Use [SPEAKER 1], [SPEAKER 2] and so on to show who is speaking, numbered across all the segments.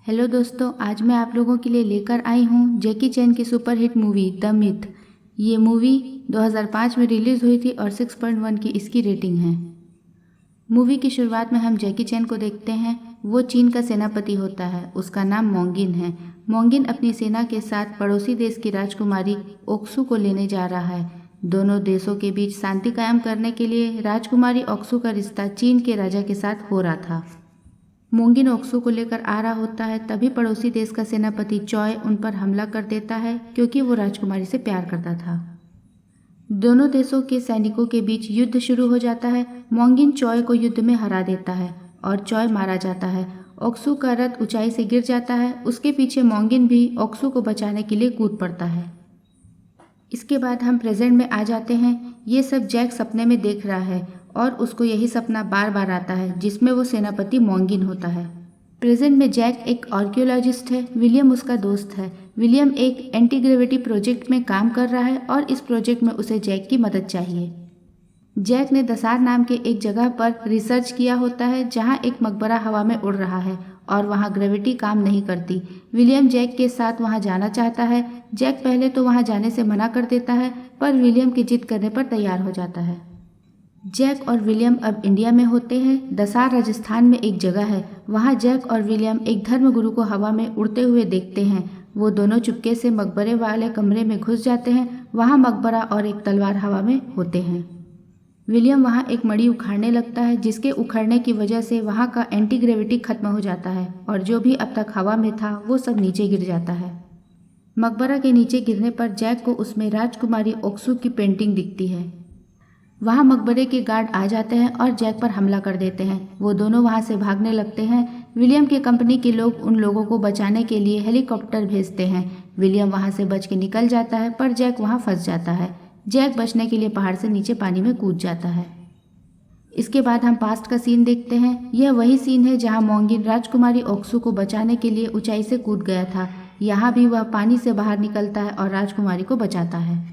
[SPEAKER 1] Hello दोस्तों, आज मैं आप लोगों के लिए लेकर आई हूँ जैकी चैन की सुपरहिट मूवी द मिथ। ये मूवी 2005 में रिलीज़ हुई थी और 6.1 की इसकी रेटिंग है। मूवी की शुरुआत में हम जैकी चैन को देखते हैं। वो चीन का सेनापति होता है। उसका नाम मोंगिन है। मोंगिन अपनी सेना के साथ पड़ोसी देश की राजकुमारी ओक्सू को लेने जा रहा है। दोनों देशों के बीच शांति कायम करने के लिए राजकुमारी ओक्सू का रिश्ता चीन के राजा के साथ हो रहा था। मोंगिन ओक्सू को लेकर आ रहा होता है, तभी पड़ोसी देश का सेनापति चॉय उन पर हमला कर देता है क्योंकि वो राजकुमारी से प्यार करता था। दोनों देशों के सैनिकों के बीच युद्ध शुरू हो जाता है। मोंगिन चॉय को युद्ध में हरा देता है और चॉय मारा जाता है। ओक्सू का रथ ऊंचाई से गिर जाता है। उसके पीछे मोंगिन भी ओक्सू को बचाने के लिए कूद पड़ता है। इसके बाद हम प्रेजेंट में आ जाते हैं। ये सब जैक सपने में देख रहा है और उसको यही सपना बार बार आता है जिसमें वो सेनापति मोंगिन होता है। प्रेजेंट में जैक एक आर्कियोलॉजिस्ट है। विलियम उसका दोस्त है। विलियम एक एंटी ग्रेविटी प्रोजेक्ट में काम कर रहा है और इस प्रोजेक्ट में उसे जैक की मदद चाहिए। जैक ने दसार नाम के एक जगह पर रिसर्च किया होता है जहां एक मकबरा हवा में उड़ रहा है और वहां ग्रेविटी काम नहीं करती। विलियम जैक के साथ वहां जाना चाहता है। जैक पहले तो वहां जाने से मना कर देता है, पर विलियम की जिद करने पर तैयार हो जाता है। जैक और विलियम अब इंडिया में होते हैं। दसार राजस्थान में एक जगह है। वहाँ जैक और विलियम एक धर्मगुरु को हवा में उड़ते हुए देखते हैं। वो दोनों चुपके से मकबरे वाले कमरे में घुस जाते हैं। वहाँ मकबरा और एक तलवार हवा में होते हैं। विलियम वहाँ एक मणि उखाड़ने लगता है, जिसके उखड़ने की वजह से वहाँ का एंटी ग्रेविटी खत्म हो जाता है और जो भी अब तक हवा में था वो सब नीचे गिर जाता है। मकबरा के नीचे गिरने पर जैक को उसमें राजकुमारी ओक्सू की पेंटिंग दिखती है। वहाँ मकबरे के गार्ड आ जाते हैं और जैक पर हमला कर देते हैं। वो दोनों वहाँ से भागने लगते हैं। विलियम की कंपनी के लोग उन लोगों को बचाने के लिए हेलीकॉप्टर भेजते हैं। विलियम वहाँ से बच के निकल जाता है, पर जैक वहाँ फंस जाता है। जैक बचने के लिए पहाड़ से नीचे पानी में कूद जाता है। इसके बाद हम पास्ट का सीन देखते हैं। यह वही सीन है जहाँ मोंगिन राजकुमारी ओक्सू को बचाने के लिए ऊंचाई से कूद गया था। यहाँ भी वह पानी से बाहर निकलता है और राजकुमारी को बचाता है।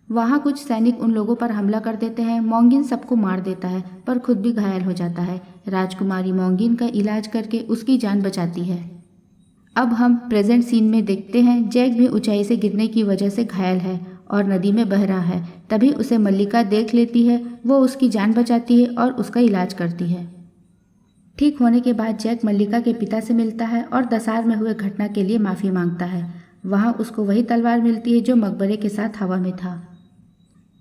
[SPEAKER 1] वहाँ कुछ सैनिक उन लोगों पर हमला कर देते हैं। मोंगिन सबको मार देता है, पर खुद भी घायल हो जाता है। राजकुमारी मोंगिन का इलाज करके उसकी जान बचाती है। अब हम प्रेजेंट सीन में देखते हैं। जैक भी ऊंचाई से गिरने की वजह से घायल है और नदी में बह रहा है। तभी उसे मल्लिका देख लेती है। वो उसकी जान बचाती है और उसका इलाज करती है। ठीक होने के बाद जैक मल्लिका के पिता से मिलता है और दसार में हुए घटना के लिए माफ़ी मांगता है। वहाँ उसको वही तलवार मिलती है जो मकबरे के साथ हवा में था।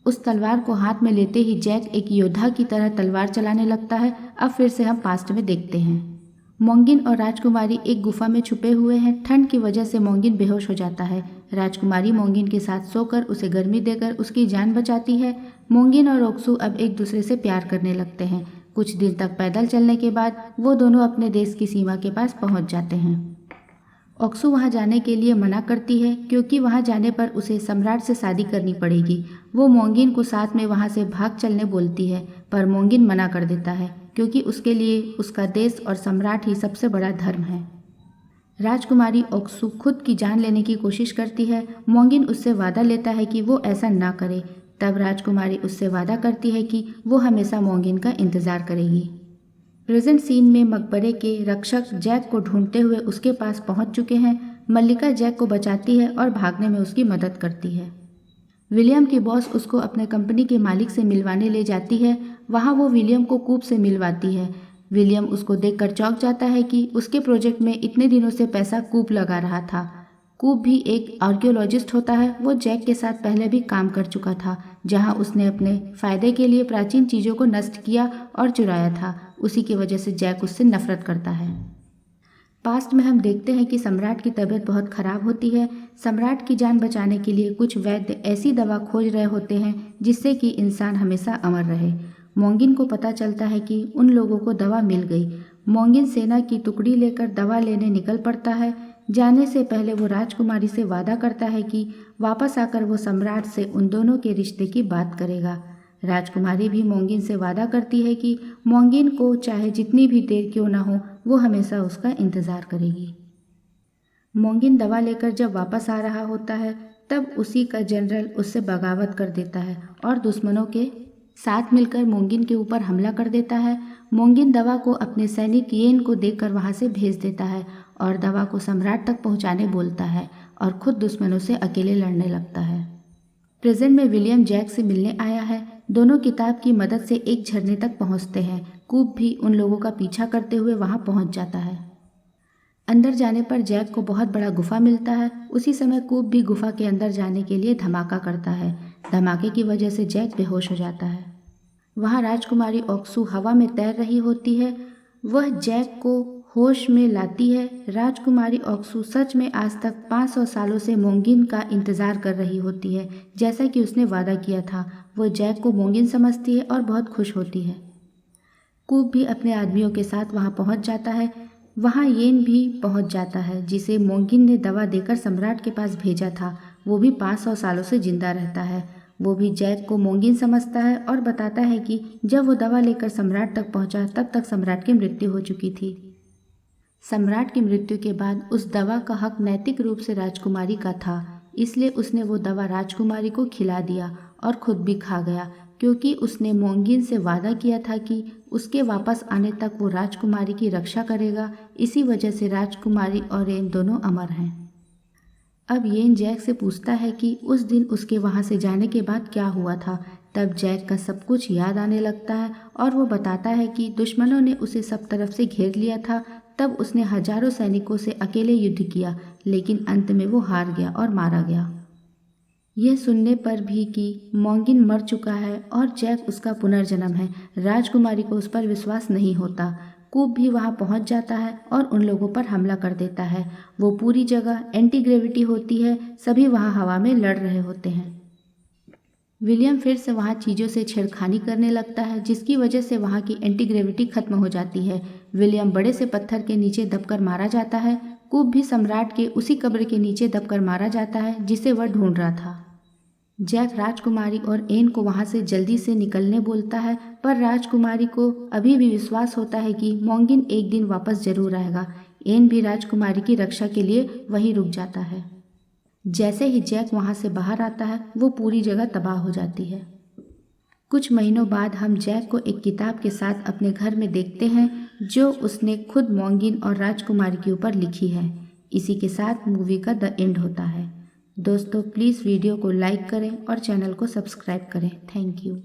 [SPEAKER 1] उस तलवार को हाथ में लेते ही जैक एक योद्धा की तरह तलवार चलाने लगता है। अब फिर से हम पास्ट में देखते हैं। मोंगिन और राजकुमारी एक गुफा में छुपे हुए हैं। ठंड की वजह से मोंगिन बेहोश हो जाता है। राजकुमारी मोंगिन के साथ सोकर उसे गर्मी देकर उसकी जान बचाती है। मोंगिन और ओक्सू अब एक दूसरे से प्यार करने लगते हैं। कुछ दिन तक पैदल चलने के बाद वो दोनों अपने देश की सीमा के पास पहुंच जाते हैं। ओक्सू वहां जाने के लिए मना करती है क्योंकि वहां जाने पर उसे सम्राट से शादी करनी पड़ेगी। वो मोंगिन को साथ में वहां से भाग चलने बोलती है, पर मोंगिन मना कर देता है क्योंकि उसके लिए उसका देश और सम्राट ही सबसे बड़ा धर्म है। राजकुमारी ओक्सू खुद की जान लेने की कोशिश करती है। मोंगिन उससे वादा लेता है कि वो ऐसा ना करे। तब राजकुमारी उससे वादा करती है कि वो हमेशा मोंगिन का इंतजार करेगी। प्रेजेंट सीन में मकबरे के रक्षक जैक को ढूंढते हुए उसके पास पहुंच चुके हैं। मल्लिका जैक को बचाती है और भागने में उसकी मदद करती है। विलियम की बॉस उसको अपने कंपनी के मालिक से मिलवाने ले जाती है। वहां वो विलियम को कूप से मिलवाती है। विलियम उसको देखकर चौंक जाता है कि उसके प्रोजेक्ट में इतने दिनों से पैसा कूप लगा रहा था। कूप भी एक आर्कियोलॉजिस्ट होता है। वो जैक के साथ पहले भी काम कर चुका था, जहां उसने अपने फायदे के लिए प्राचीन चीज़ों को नष्ट किया और चुराया था। उसी की वजह से जैक उससे नफरत करता है। पास्ट में हम देखते हैं कि सम्राट की तबीयत बहुत खराब होती है। सम्राट की जान बचाने के लिए कुछ वैद्य ऐसी दवा खोज रहे होते हैं जिससे कि इंसान हमेशा अमर रहे। मोंगिन को पता चलता है कि उन लोगों को दवा मिल गई। मोंगिन सेना की टुकड़ी लेकर दवा लेने निकल पड़ता है। जाने से पहले वो राजकुमारी से वादा करता है कि वापस आकर वो सम्राट से उन दोनों के रिश्ते की बात करेगा। राजकुमारी भी मोंगिन से वादा करती है कि मोंगिन को चाहे जितनी भी देर क्यों ना हो, वो हमेशा उसका इंतज़ार करेगी। मोंगिन दवा लेकर जब वापस आ रहा होता है, तब उसी का जनरल उससे बगावत कर देता है और दुश्मनों के साथ मिलकर मोंगिन के ऊपर हमला कर देता है। मोंगिन दवा को अपने सैनिक येन को देकर वहाँ से भेज देता है और दवा को सम्राट तक पहुँचाने बोलता है और खुद दुश्मनों से अकेले लड़ने लगता है। प्रेजेंट में विलियम जैक से मिलने आया है। दोनों किताब की मदद से एक झरने तक पहुँचते हैं। कूप भी उन लोगों का पीछा करते हुए वहाँ पहुँच जाता है। अंदर जाने पर जैक को बहुत बड़ा गुफा मिलता है। उसी समय कूप भी गुफा के अंदर जाने के लिए धमाका करता है। धमाके की वजह से जैक बेहोश हो जाता है। वहाँ राजकुमारी ओक्सू हवा में तैर रही होती है। वह जैक को होश में लाती है। राजकुमारी ओक्सू सच में आज तक 500 सालों से मोंगिन का इंतज़ार कर रही होती है, जैसा कि उसने वादा किया था। वो जैक को मोंगिन समझती है और बहुत खुश होती है। कूप भी अपने आदमियों के साथ वहाँ पहुँच जाता है। वहाँ येन भी पहुँच जाता है, जिसे मोंगिन ने दवा देकर सम्राट के पास भेजा था। वो भी 500 सालों से जिंदा रहता है। वो भी जैक को मोंगिन समझता है और बताता है कि जब वो दवा लेकर सम्राट तक पहुँचा तब तक सम्राट की मृत्यु हो चुकी थी। सम्राट की मृत्यु के बाद उस दवा का हक नैतिक रूप से राजकुमारी का था, इसलिए उसने वो दवा राजकुमारी को खिला दिया और खुद भी खा गया, क्योंकि उसने मोंगिन से वादा किया था कि उसके वापस आने तक वो राजकुमारी की रक्षा करेगा। इसी वजह से राजकुमारी और येन दोनों अमर हैं। अब येन जैक से पूछता है कि उस दिन उसके वहाँ से जाने के बाद क्या हुआ था। तब जैक का सब कुछ याद आने लगता है और वो बताता है कि दुश्मनों ने उसे सब तरफ से घेर लिया था। तब उसने हजारों सैनिकों से अकेले युद्ध किया, लेकिन अंत में वो हार गया और मारा गया। यह सुनने पर भी कि मोंगिन मर चुका है और जैक उसका पुनर्जन्म है, राजकुमारी को उस पर विश्वास नहीं होता। कूप भी वहां पहुंच जाता है और उन लोगों पर हमला कर देता है। वो पूरी जगह एंटी ग्रेविटी होती है, सभी वहां हवा में लड़ रहे होते हैं। विलियम फिर से वहां चीज़ों से छेड़खानी करने लगता है, जिसकी वजह से वहां की एंटी ग्रेविटी खत्म हो जाती है। विलियम बड़े से पत्थर के नीचे दबकर मारा जाता है। कूप भी सम्राट के उसी कब्र के नीचे दबकर मारा जाता है जिसे वह ढूंढ रहा था। जैक राजकुमारी और येन को वहां से जल्दी से निकलने बोलता है, पर राजकुमारी को अभी भी विश्वास होता है कि मोंगिन एक दिन वापस जरूर आएगा। येन भी राजकुमारी की रक्षा के लिए वहीं रुक जाता है। जैसे ही जैक वहां से बाहर आता है, वो पूरी जगह तबाह हो जाती है। कुछ महीनों बाद हम जैक को एक किताब के साथ अपने घर में देखते हैं, जो उसने खुद मोंगिन और राजकुमारी के ऊपर लिखी है। इसी के साथ मूवी का द एंड होता है। दोस्तों, प्लीज़ वीडियो को लाइक करें और चैनल को सब्सक्राइब करें। Thank you.